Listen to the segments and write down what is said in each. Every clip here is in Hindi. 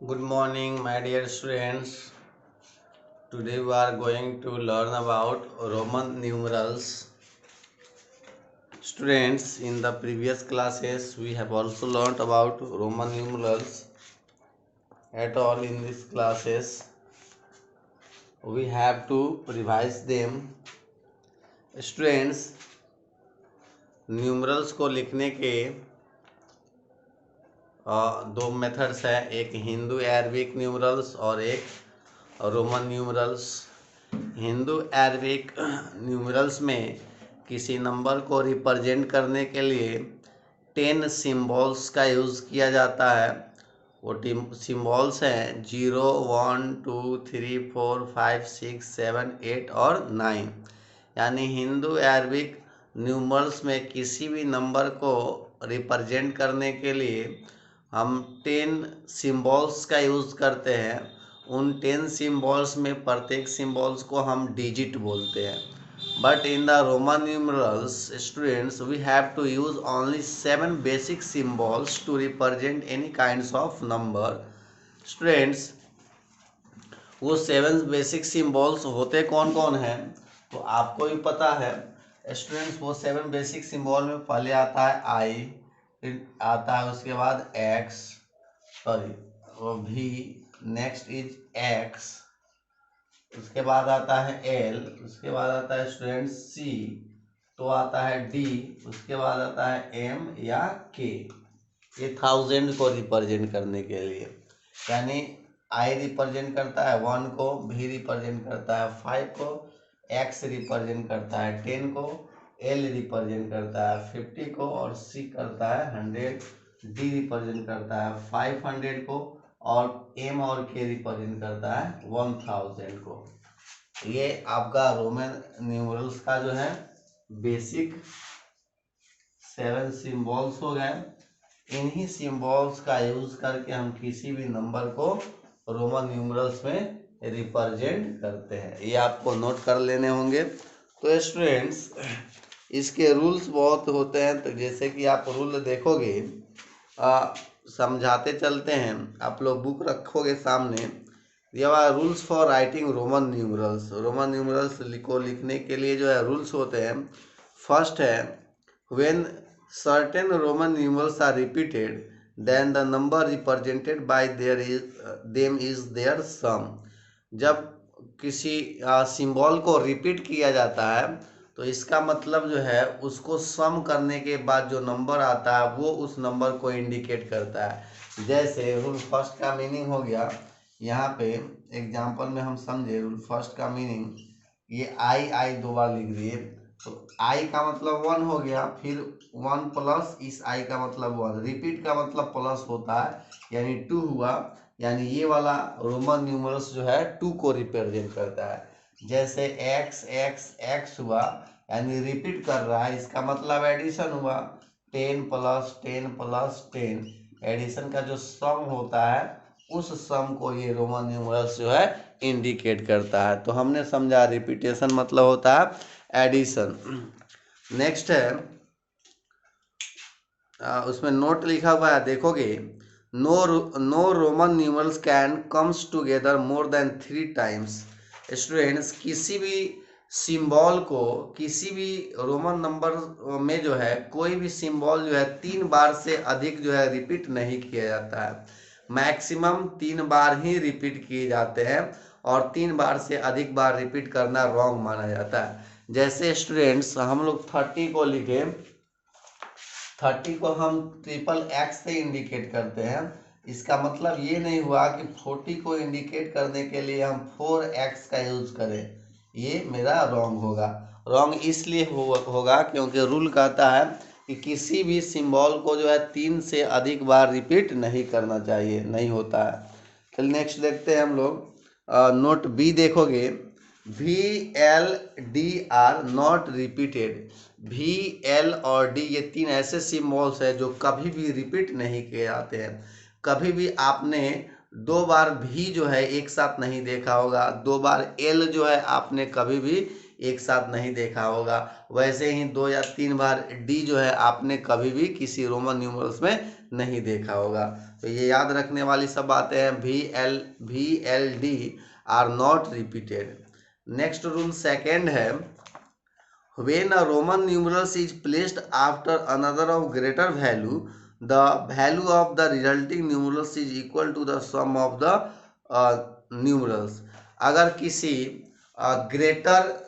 Good morning, my dear students. Today we are going to learn about Roman numerals. Students, in the previous classes, we have also learned about Roman numerals. At all, in these classes, we have to revise them. Students, numerals को लिखने के दो मेथड्स हैं, एक हिंदू अरबिक न्यूमरल्स और एक Roman numerals. Hindu Arabic numerals में किसी नंबर को रिप्रेजेंट करने के लिए 10 सिंबल्स का यूज़ किया जाता है। वो सिंबल्स हैं 0, 1, 2, 3, 4, 5, 6, 7, 8 और 9। यानी हिंदू अरबिक न्यूमरल्स में किसी भी नंबर को रिप्रेजेंट करने के लिए हम 10 सिंबल्स का यूज़ करते हैं। उन 10 सिंबल्स में प्रत्येक सिंबल्स को हम डिजिट बोलते हैं। But in the Roman numerals students we have to use only 7 basic symbols to represent any kinds of number. Students, वो 7 बेसिक सिंबल्स होते कौन कौन हैं तो आपको भी पता है। स्टूडेंट्स, वो 7 बेसिक सिंबल में पहले आता है आई, फिर आता है उसके बाद एक्स, सॉरी वो भी, नेक्स्ट इज एक्स, उसके बाद आता है एल, उसके बाद आता है स्टूडेंट सी, तो आता है डी, उसके बाद आता है एम या के। ये 1000 को रिप्रेजेंट करने के लिए, यानी आई रिप्रेजेंट करता है 1 को, भी रिप्रेजेंट करता है 5 को, एक्स रिप्रेजेंट करता है 10 को, एल रिप्रेजेंट करता है 50 को और सी करता है 100, डी रिप्रेजेंट करता है 500 को और एम और के रिप्रेजेंट करता है 1000 को। ये आपका रोमन न्यूमरल्स का जो है बेसिक 7 सिंबल्स हो गए। इन्हीं सिंबल्स का यूज करके हम किसी भी नंबर को रोमन न्यूमरल्स में रिप्रेजेंट करते हैं। ये आपको नोट कर लेने होंगे। तो स्टूडेंट्स, इसके रूल्स बहुत होते हैं, तो जैसे कि आप रूल देखोगे, समझाते चलते हैं। आप लोग बुक रखोगे सामने, ये वाला rules for writing Roman numerals. Roman numerals को लिखने के लिए जो है रूल्स होते हैं। फर्स्ट है, when certain Roman numerals are repeated, then the number represented by them is their sum। जब किसी सिंबल को रिपीट किया जाता है तो इसका मतलब जो है उसको सम करने के बाद जो नंबर आता है वो उस नंबर को इंडिकेट करता है। जैसे रूल फर्स्ट का मीनिंग हो गया, यहाँ पे एग्जांपल में हम समझे रूल फर्स्ट का मीनिंग, ये आई दो बार लिख दिए तो आई का मतलब 1 हो गया, फिर 1 प्लस इस आई का मतलब 1, रिपीट का मतलब प्लस होता है, यानी 2 हुआ। यानी ये वाला रोमन न्यूमरल्स जो है 2 को रिप्रेजेंट करता है। जैसे एक्स एक्स एक्स हुआ, यानी रिपीट कर रहा है, इसका मतलब एडिशन हुआ, 10 प्लस 10 प्लस 10, एडिशन का जो सम होता है उस सम को ये रोमन न्यूमरल्स जो है इंडिकेट करता है। तो हमने समझा रिपीटेशन मतलब होता है एडिशन। नेक्स्ट है, उसमें नोट लिखा हुआ है, देखोगे, no Roman numerals can comes together more than 3 times. Students, किसी भी सिंबल को, किसी भी रोमन नंबर में जो है कोई भी सिंबल जो है 3 बार से अधिक जो है रिपीट नहीं किया जाता है। मैक्सिमम 3 बार ही रिपीट किए जाते हैं और 3 बार से अधिक बार रिपीट करना रॉन्ग माना जाता है। जैसे स्टूडेंट्स, हम लोग 30 को लिखे, 30 को हम ट्रिपल एक्स से इंडिकेट करते हैं। इसका मतलब ये नहीं हुआ कि 40 को इंडिकेट करने के लिए हम 4x का यूज करें, ये मेरा रॉन्ग होगा। रॉन्ग इसलिए होगा क्योंकि रूल कहता है कि किसी भी सिंबल को जो है 3 से अधिक बार रिपीट नहीं करना चाहिए, नहीं होता है। चलिए नेक्स्ट देखते हैं हम लोग। नोट बी देखोगे, V L D R not repeated. V L और डी ये 3 ऐसे सिम्बॉल्स हैं जो कभी भी रिपीट नहीं किए जाते हैं। कभी भी आपने 2 बार भी जो है एक साथ नहीं देखा होगा, 2 बार एल जो है आपने कभी भी एक साथ नहीं देखा होगा। वैसे ही 2 या 3 बार डी जो है आपने कभी भी किसी रोमन न्यूमरल्स में नहीं देखा होगा। तो ये याद रखने वाली सब बातें हैं। VLD are not repeated. Next rule second है, when a Roman numerals is placed after another of greater value, the value of the resulting numerals is equal to the sum of the numerals। अगर किसी ग्रेटर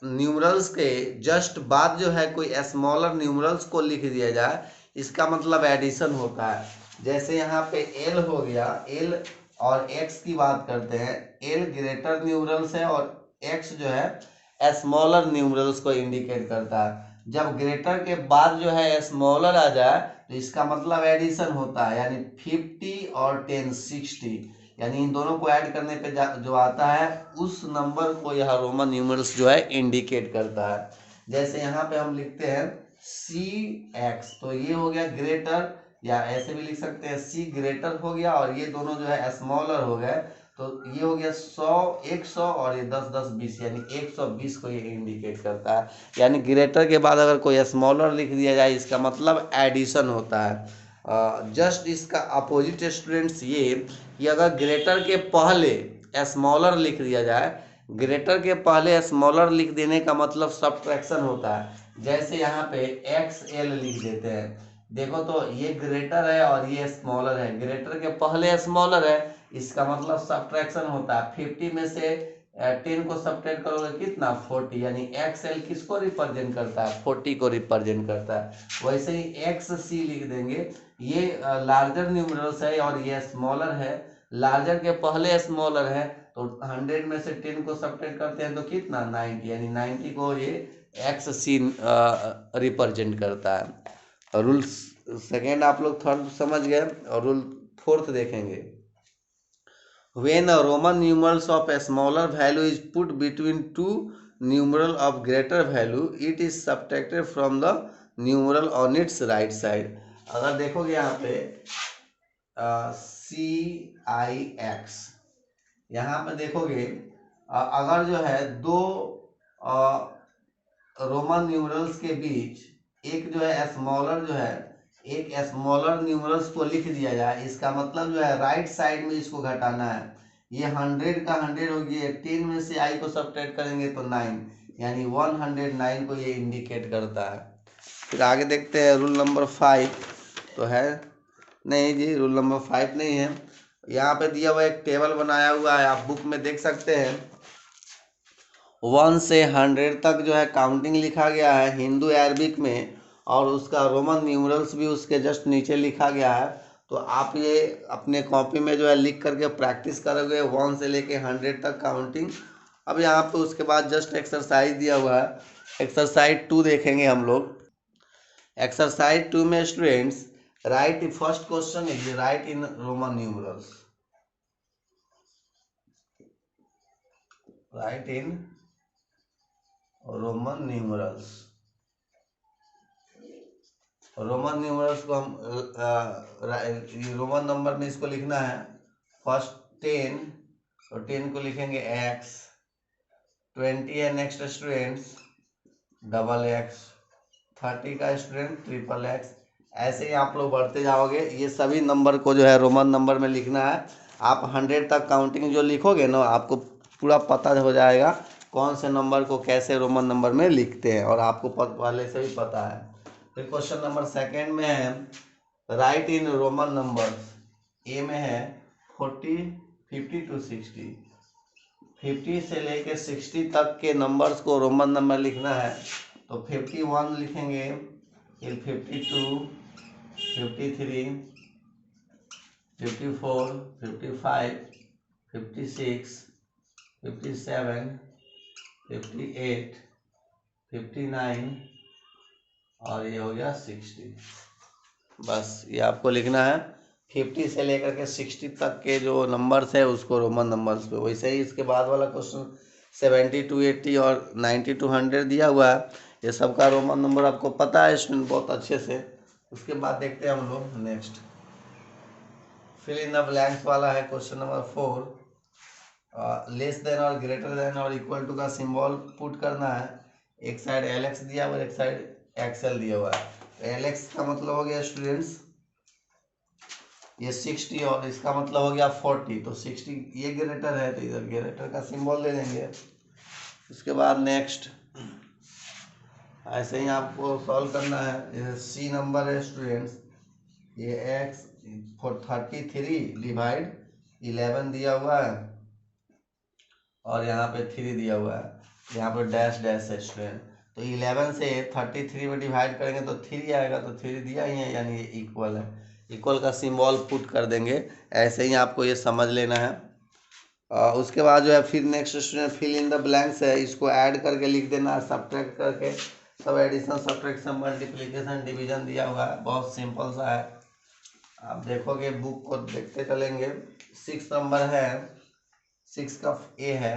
न्यूमरल्स के जस्ट बाद जो है कोई स्मॉलर न्यूमरल्स को लिख दिया जाए, इसका मतलब एडिशन होता है। जैसे यहाँ पे एल हो गया, एल और एक्स की बात करते हैं। एल ग्रेटर न्यूमरल्स है और एक्स जो है स्मॉलर न्यूमरल्स को इंडिकेट करता है। जब ग्रेटर के बाद जो है स्मॉलर आ जाए तो इसका मतलब एडिशन होता है, यानी 50 और 10 60, यानी इन दोनों को ऐड करने पे जो आता है उस नंबर को यह रोमन न्यूमरल्स जो है इंडिकेट करता है। जैसे यहाँ पे हम लिखते हैं CX, तो ये हो गया ग्रेटर, या ऐसे भी लिख सकते हैं C ग्रेटर हो गया और ये दोनों जो है स्मॉलर हो गए, तो ये हो गया 100 100 और ये 10 10 20, यानी 120 को ये इंडिकेट करता है। यानी ग्रेटर के बाद अगर कोई स्मॉलर लिख दिया जाए इसका मतलब एडिशन होता है। जस्ट इसका अपोजिट स्टूडेंट्स ये कि अगर ग्रेटर के पहले स्मॉलर लिख दिया जाए, ग्रेटर के पहले स्मॉलर लिख देने का मतलब सब्ट्रैक्शन होता है। जैसे यहाँ पे XL लिख देते हैं, देखो तो ये ग्रेटर है और ये स्मॉलर है, ग्रेटर के पहले स्मॉलर है, इसका मतलब सब्ट्रैक्शन होता है। 50 में से 10 को सब्ट्रैक्ट करोगे कितना 40, यानी XL किसको रिप्रेजेंट करता है 40 को रिप्रेजेंट करता है। वैसे ही XC लिख देंगे, ये लार्जर न्यूमरल्स है और ये स्मॉलर है, लार्जर के पहले स्मॉलर है, तो 100 में से 10 को सब्ट्रैक्ट करते हैं तो कितना 90, यानी 90 को ये XC रिप्रेजेंट करता है। रूल सेकेंड आप लोग थर्ड समझ गए, और रूल फोर्थ देखेंगे। When a Roman numerals of a smaller value is put between two numeral of greater value, it is subtracted from the numeral on its right side। अगर देखोगे यहाँ पे CIX, यहाँ पे देखोगे अगर जो है दो रोमन न्यूमरल्स के बीच एक जो है स्मॉलर जो है एक स्मॉलर न्यूमरल्स को लिख दिया जाए, इसका मतलब जो है राइट साइड में इसको घटाना है। ये 100 का 100 हो गया, 10 में से आई को सब्ट्रैक्ट करेंगे तो 9, यानी 109 को ये इंडिकेट करता है। फिर आगे देखते हैं रूल नंबर 5, तो है नहीं जी, रूल नंबर 5 नहीं है। यहाँ पे दिया हुआ एक टेबल बनाया हुआ है, आप बुक में देख सकते हैं। 1 से 100 तक जो है काउंटिंग लिखा गया है हिंदू अरबिक में, और उसका रोमन न्यूमरल्स भी उसके जस्ट नीचे लिखा गया है। तो आप ये अपने कॉपी में जो है लिख करके प्रैक्टिस करोगे 1 से लेके 100 तक काउंटिंग। अब यहाँ पे उसके बाद जस्ट एक्सरसाइज दिया हुआ है, एक्सरसाइज 2 देखेंगे हम लोग। एक्सरसाइज 2 में students right, first question is right in Roman numerals, right in Roman numerals. Roman numerals को हम रोमन नंबर में इसको लिखना है। फर्स्ट 10, और 10 को लिखेंगे x, 20 है नेक्स्ट स्टूडेंट्स XX, 30 का स्टूडेंट XXX। ऐसे ही आप लोग बढ़ते जाओगे, ये सभी नंबर को जो है रोमन नंबर में लिखना है। आप 100 तक काउंटिंग जो लिखोगे ना, आपको पूरा पता हो जाएगा कौन से नंबर को कैसे रोमन नंबर में लिखते हैं, और आपको पहले से भी पता है। फिर क्वेश्चन नंबर सेकेंड में है राइट इन रोमन नंबर्स। ए में है 40 50 to 60, 50 से लेके 60 तक के नंबर्स को रोमन नंबर लिखना है। तो 51 लिखेंगे, फिर 52, 53, 54, 55, 56, 57, 58, 59 और ये हो गया 60। बस ये आपको लिखना है। 50 से लेकर के 60 तक के जो नंबर्स है उसको रोमन नंबर्स पे। वैसे ही इसके बाद वाला क्वेश्चन 70 to 80 और 90 to 100 दिया हुआ है, ये सब का रोमन नंबर आपको पता है स्टूडेंट बहुत अच्छे से। उसके बाद देखते हैं हम लोग next fill in the blanks वाला है क्वेश्चन नंबर 4। लेस देन और ग्रेटर देन और इक्वल टू का सिंबल पुट करना है। एक साइड LX दिया हुआ है, एक साइड XL दिया हुआ है। LX का मतलब हो गया स्टूडेंट्स ये 60 और इसका मतलब हो गया 40, तो 60 ये ग्रेटर है तो इधर ग्रेटर का सिंबल दे देंगे। उसके बाद नेक्स्ट ऐसे ही आपको सॉल्व करना है। जैसे C नंबर है स्टूडेंट्स, ये x फॉर 33 डिवाइड 11 दिया हुआ है और यहाँ पे 3 दिया हुआ है, यहाँ पे डैश डैश है स्टूडेंट। तो 11 से 33 में डिवाइड करेंगे तो 3 आएगा, तो 3 दिया ही है यानी ये इक्वल है। इक्वल का सिंबल पुट कर देंगे। ऐसे ही आपको ये समझ लेना है। उसके बाद जो है फिर next student fill in the blanks है, इसको ऐड करके लिख देना है, सब्ट्रैक्ट करके। सब एडिशन सब्ट्रैक्शन मल्टीप्लिकेशन डिवीजन दिया हुआ है, बहुत सिंपल सा है। आप देखोगे बुक को देखते चलेंगे। 6 नंबर है, 6 का ए है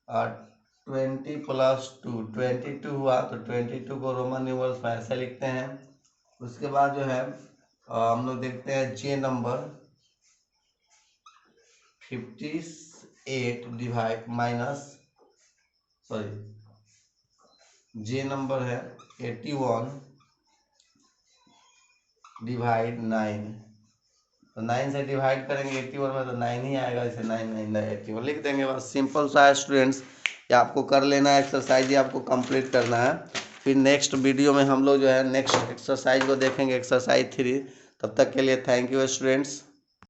20 + 2 22 हुआ, तो 22 को रोमन न्यूमरल्स में ऐसे लिखते हैं। उसके बाद जो है हम लोग देखते हैं जे नंबर 58 डिवाइड माइनस जे नंबर है 81 डिवाइड 9, तो 9 से डिवाइड करेंगे 81 में तो 9 ही आएगा, इसे 9 9 81 लिख देंगे। बस सिंपल सा है स्टूडेंट्स, ये आपको कर लेना है, एक्सरसाइज ये आपको कंप्लीट करना है। फिर नेक्स्ट वीडियो में हम लोग जो है नेक्स्ट एक्सरसाइज को देखेंगे, एक्सरसाइज 3। तब तक के लिए थैंक यू स्टूडेंट्स।